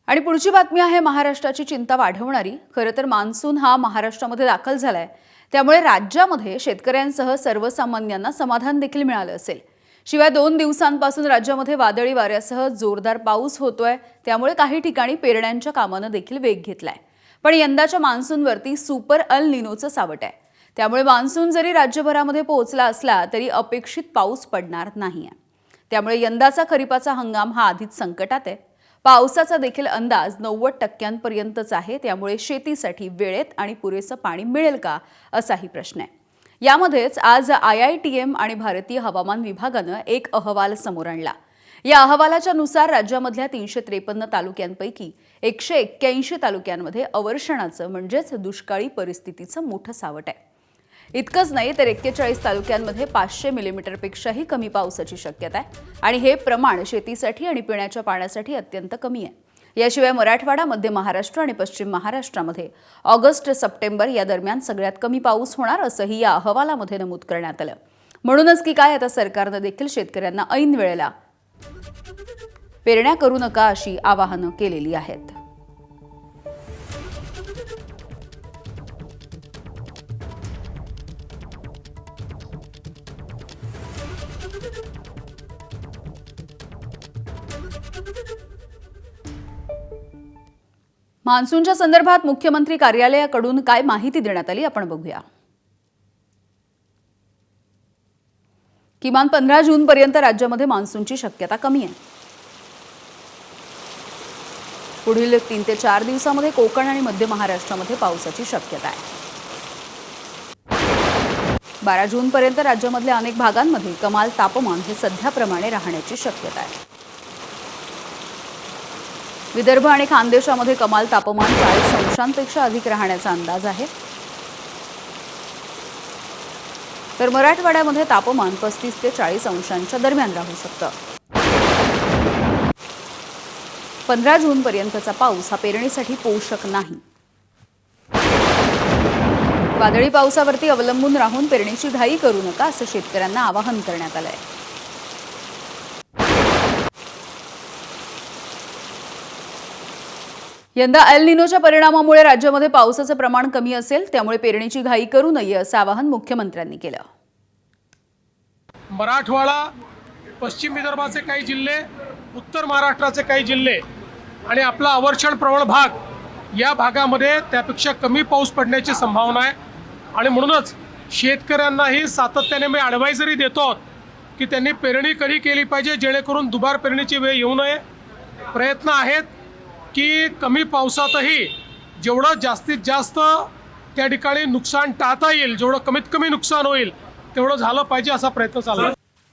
आणि पुढची बातमी आहे महाराष्ट्राची चिंता वाढवणारी। खरं तर मान्सून हा महाराष्ट्रामध्ये दाखल झालाय, त्यामुळे राज्यामध्ये शेतकऱ्यांसह सर्वसामान्यांना समाधान देखील मिळालं असेल। शिवाय 2 दिवसांपासून राज्यामध्ये वादळी वाऱ्यासह जोरदार पाऊस होतोय, त्यामुळे काही ठिकाणी पेरण्यांच्या कामाने देखील वेग घेतलाय। पण यंदाच्या मान्सूनवरती सुपर अल निनोचं सावट आहे, त्यामुळे मान्सून जरी राज्यभरामध्ये पोहोचला असला तरी अपेक्षित पाऊस पडणार नाहीये। त्यामुळे यंदाचा खरीपाचा हंगाम हा आधीच संकटात आहे। पावसाचा देखील अंदाज 90% आहे, त्यामुळे शेतीसाठी वेळेत आणि पुरेसं पाणी मिळेल का असाही प्रश्न आहे। यामध्येच आज IITM आणि भारतीय हवामान विभागाने एक अहवाल समोर आणला। या अहवालाच्या नुसार राज्यामधल्या 353 तालुक्यांपैकी 181 तालुक्यांमध्ये अवर्षणाचं म्हणजेच दुष्काळी परिस्थितीचं मोठं सावट आहे। इतकंच नाही तर 41 तालुक्यांमध्ये 500 मिलीमीटरपेक्षाही कमी पावसाची शक्यता आहे आणि हे प्रमाण शेतीसाठी आणि पिण्याच्या पाण्यासाठी अत्यंत कमी आहे। याशिवाय मराठवाडा, मध्य महाराष्ट्र आणि पश्चिम महाराष्ट्रामध्ये ऑगस्ट-सप्टेंबर या दरम्यान सगळ्यात कमी पाऊस होणार असंही या अहवालामध्ये नमूद करण्यात आलं। म्हणूनच की काय आता सरकारने देखील शेतकऱ्यांना ऐन वेळेला पेरण्या करू नका अशी आवाहनं केलेली आहेत। मान्सूनच्या संदर्भात मुख्यमंत्री कार्यालयाकडून काय माहिती देण्यात आली आपण बघूया। किमान 15 जून पर्यंत राज्यामध्ये मान्सूनची शक्यता कमी आहे। पुढील 3 ते 4 दिवसांमध्ये कोकण आणि मध्य महाराष्ट्रामध्ये पावसाची शक्यता आहे। 12 जून पर्यंत राज्यामधल्या अनेक भागांमध्ये कमाल तापमान हे सध्याप्रमाणे राहण्याची शक्यता आहे। विदर्भ आणि खानदेशामध्ये कमाल तापमान 40 अंशांपेक्षा अधिक राहण्याचा अंदाज आहे, तर मराठवाड्यामध्ये तापमान 35 ते 40 अंशांच्या दरम्यान राहू शकतं। 15 जून पर्यंतचा पाऊस हा पेरणीसाठी पोषक नाही। वादळी पावसावरती अवलंबून राहून पेरणीची घाई करू नका असं शेतकऱ्यांना आवाहन करण्यात आलंय। यंदा एल निनोच्या परिणामामुळे राज्यामध्ये पावसाचं प्रमाण कमी असेल, त्यामुळे पेरणीची घाई करू नये असं आवाहन मुख्यमंत्र्यांनी केलं। मराठवाडा, पश्चिम विदर्भाचे काही जिल्हे, उत्तर महाराष्ट्राचे काही जिल्हे आणि आपला अवर्षण प्रवण भाग या भागामध्ये त्यापेक्षा कमी पाऊस पडण्याची संभावना आहे आणि म्हणूनच शेतकऱ्यांनाही सातत्याने मी ॲडवायझरी देतो की त्यांनी पेरणी कधी केली पाहिजे जेणेकरून दुबार पेरणीची वेळ येऊ नये। प्रयत्न आहेत की कमी पावसातही जेवढं जास्तीत जास्त त्या ठिकाणी नुकसान टाळता येईल, जेवढं कमीत कमी नुकसान होईल तेवढं झालं पाहिजे असा प्रयत्न चालू आहे।